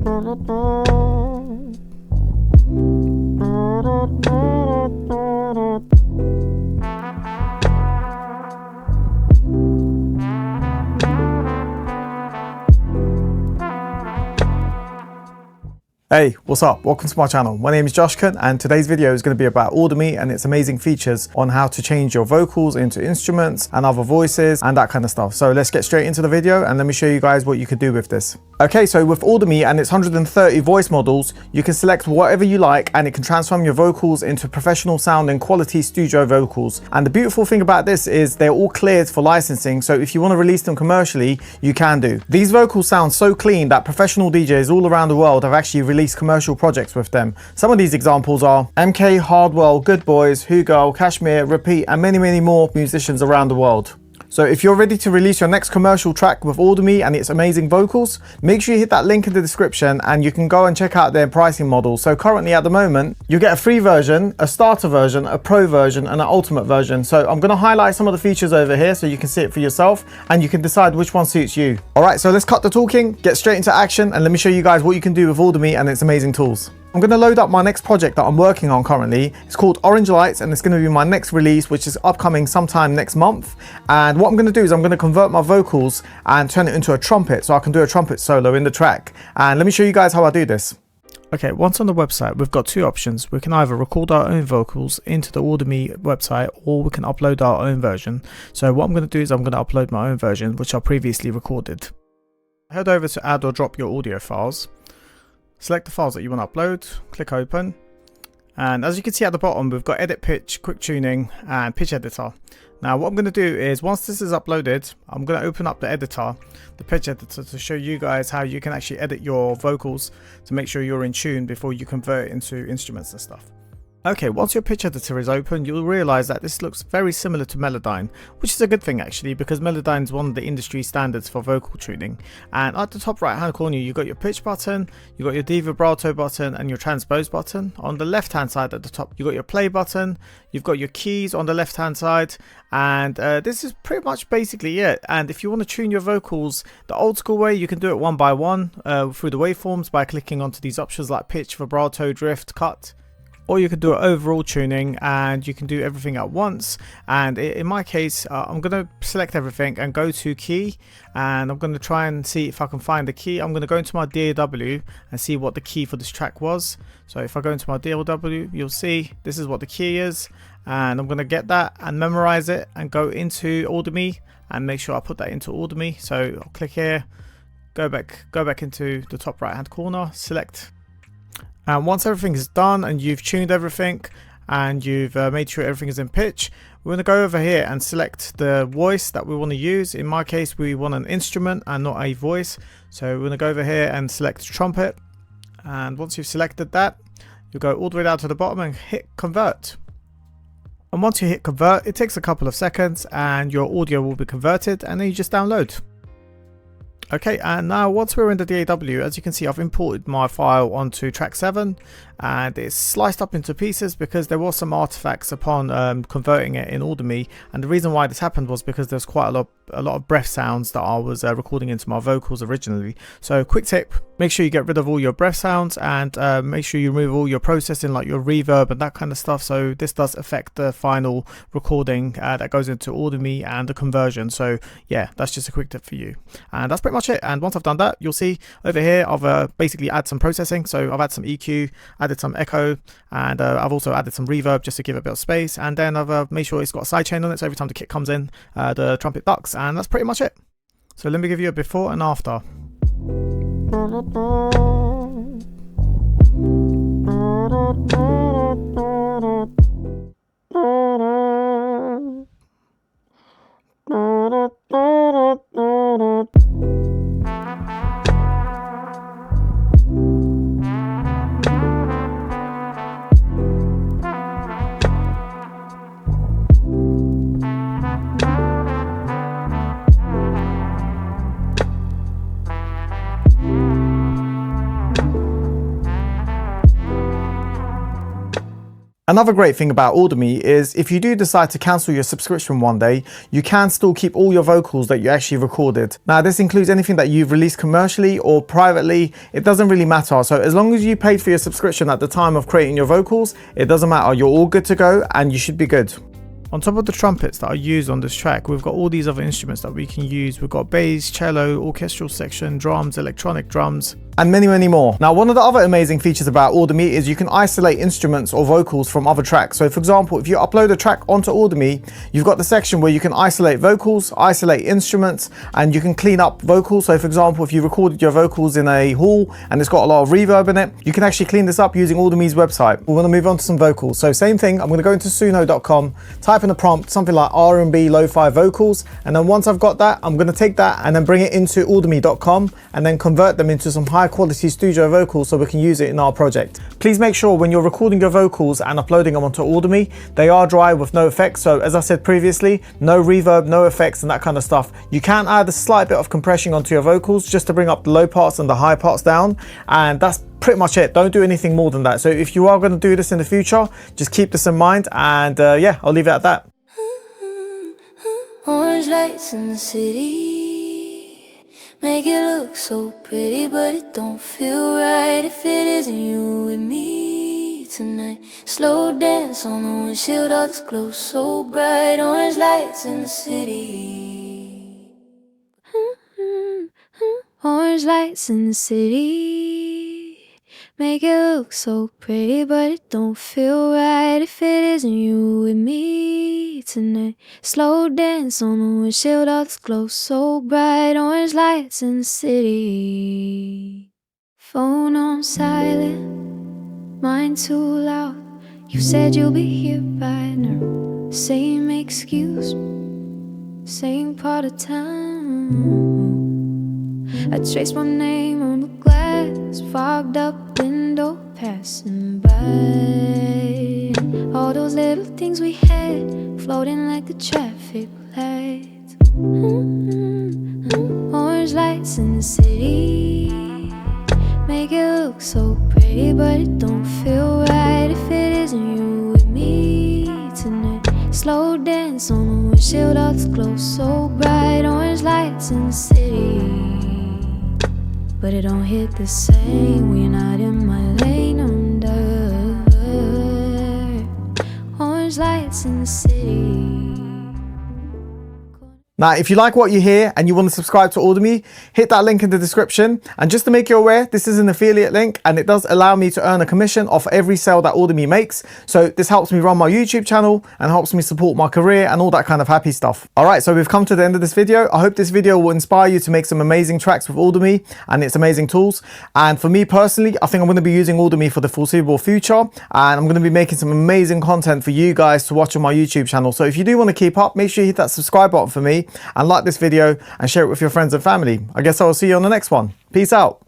Hey, what's up? Welcome to my channel. My name is Joshkin, and today's video is going to be about Audimee and its amazing features on how to change your vocals into instruments and other voices and that kind of stuff. So let's get straight into the video and let me show you guys what you could do with this. Okay, so with Audimee and its 130 voice models, you can select whatever you like and it can transform your vocals into professional sounding quality studio vocals. And the beautiful thing about this is they're all cleared for licensing, so if you want to release them commercially, you can do. These vocals sound so clean that professional DJs all around the world have actually released commercial projects with them. Some of these examples are MK, Hardwell, Good Boys, Hugo, Kashmir, Repeat, and many more musicians around the world. So if you're ready to release your next commercial track with Audimee and its amazing vocals, make sure you hit that link in the description and you can go and check out their pricing model. So currently at the moment, you get a free version, a starter version, a pro version, and an ultimate version. So I'm going to highlight some of the features over here so you can see it for yourself and you can decide which one suits you. All right, so let's cut the talking, get straight into action, and let me show you guys what you can do with Audimee and its amazing tools. I'm going to load up my next project that I'm working on currently. It's called Orange Lights and it's going to be my next release, which is upcoming sometime next month. And what I'm going to do is I'm going to convert my vocals and turn it into a trumpet so I can do a trumpet solo in the track. And let me show you guys how I do this. Okay, once on the website, we've got two options. We can either record our own vocals into the Audimee website or we can upload our own version. So what I'm going to do is I'm going to upload my own version, which I previously recorded. Head over to add or drop your audio files. Select the files that you want to upload, click open, and as you can see at the bottom we've got edit pitch, quick tuning and pitch editor. Now what I'm going to do is once this is uploaded, I'm going to open up the editor, the pitch editor, to show you guys how you can actually edit your vocals to make sure you're in tune before you convert it into instruments and stuff. Okay, once your pitch editor is open, you'll realize that this looks very similar to Melodyne, which is a good thing actually, because Melodyne is one of the industry standards for vocal tuning. And at the top right hand corner, you've got your pitch button, you've got your devibrato button and your transpose button. On the left hand side at the top, you've got your play button, you've got your keys on the left hand side, and this is pretty much basically it. And if you want to tune your vocals the old school way, you can do it one by one through the waveforms by clicking onto these options like pitch, vibrato, drift, cut. Or you can do it overall tuning and you can do everything at once. And in my case, I'm going to select everything and go to key, and I'm going to try and see if I can find the key. I'm going to go into my DAW and see what the key for this track was. So if I go into my DAW, you'll see this is what the key is, and I'm going to get that and memorize it and go into Audimee and make sure I put that into Audimee. So I'll click here, go back into the top right hand corner, select. And once everything is done and you've tuned everything and you've made sure everything is in pitch, we're going to go over here and select the voice that we want to use. In my case, we want an instrument and not a voice. So we're going to go over here and select trumpet. And once you've selected that, you go all the way down to the bottom and hit convert. And once you hit convert, it takes a couple of seconds and your audio will be converted, and then you just download. Okay, and now once we're in the DAW, as you can see, I've imported my file onto track 7 and it's sliced up into pieces because there was some artifacts upon converting it in Audimee, and the reason why this happened was because there's quite a lot of breath sounds that I was recording into my vocals originally. So quick tip, make sure you get rid of all your breath sounds and make sure you remove all your processing like your reverb and that kind of stuff. So this does affect the final recording that goes into Audimee and the conversion. So yeah, that's just a quick tip for you. And that's pretty much it. And once I've done that, you'll see over here I've basically added some processing. So I've added some EQ, added some echo, and I've also added some reverb just to give it a bit of space. And then I've made sure it's got a sidechain on it, so every time the kick comes in, the trumpet ducks. And that's pretty much it. So let me give you a before and after. Another great thing about Audimee is if you do decide to cancel your subscription one day, you can still keep all your vocals that you actually recorded. Now this includes anything that you've released commercially or privately, it doesn't really matter. So as long as you paid for your subscription at the time of creating your vocals, it doesn't matter, you're all good to go and you should be good. On top of the trumpets that are used on this track, we've got all these other instruments that we can use. We've got bass, cello, orchestral section, drums, electronic drums, and many, many more. Now, one of the other amazing features about Audimee is you can isolate instruments or vocals from other tracks. So for example, if you upload a track onto Audimee, you've got the section where you can isolate vocals, isolate instruments, and you can clean up vocals. So for example, if you recorded your vocals in a hall and it's got a lot of reverb in it, you can actually clean this up using Audimee's website. We want to move on to some vocals. So same thing, I'm going to go into suno.com, type in a prompt, something like R&B lo-fi vocals. And then once I've got that, I'm going to take that and then bring it into audimee.com and then convert them into some high quality studio vocals so we can use it in our project. Please make sure when you're recording your vocals and uploading them onto Audimee, they are dry with no effects. So as I said previously, no reverb, no effects and that kind of stuff. You can add a slight bit of compression onto your vocals just to bring up the low parts and the high parts down, and that's pretty much it. Don't do anything more than that. So if you are going to do this in the future, just keep this in mind, and yeah, I'll leave it at that. Orange lights in the city make it look so pretty, but it don't feel right if it isn't you with me tonight. Slow dance on the windshield, all this glow so bright. Orange lights in the city. Orange lights in the city make it look so pretty, but it don't feel right if it isn't you with me tonight. Slow dance on the windshield, all this glow so bright. Orange lights in the city. Phone on silent, mind too loud. You said you'll be here by now. Same excuse, same part of town. I traced my name on the glass, fogged up window passing by. All those little things we had floating like the traffic lights. Orange lights in the city make it look so pretty, but it don't feel right if it isn't you with me tonight. Slow dance on the windshield, all this glow so bright. Orange lights in the city, but it don't hit the same when you're not in my lane under. Orange lights in the city. Now, if you like what you hear and you want to subscribe to Audimee, hit that link in the description. And just to make you aware, this is an affiliate link and it does allow me to earn a commission off every sale that Audimee makes. So this helps me run my YouTube channel and helps me support my career and all that kind of happy stuff. All right, so we've come to the end of this video. I hope this video will inspire you to make some amazing tracks with Audimee and its amazing tools. And for me personally, I think I'm going to be using Audimee for the foreseeable future. And I'm going to be making some amazing content for you guys to watch on my YouTube channel. So if you do want to keep up, make sure you hit that subscribe button for me and like this video and share it with your friends and family. I guess I will see you on the next one. Peace out.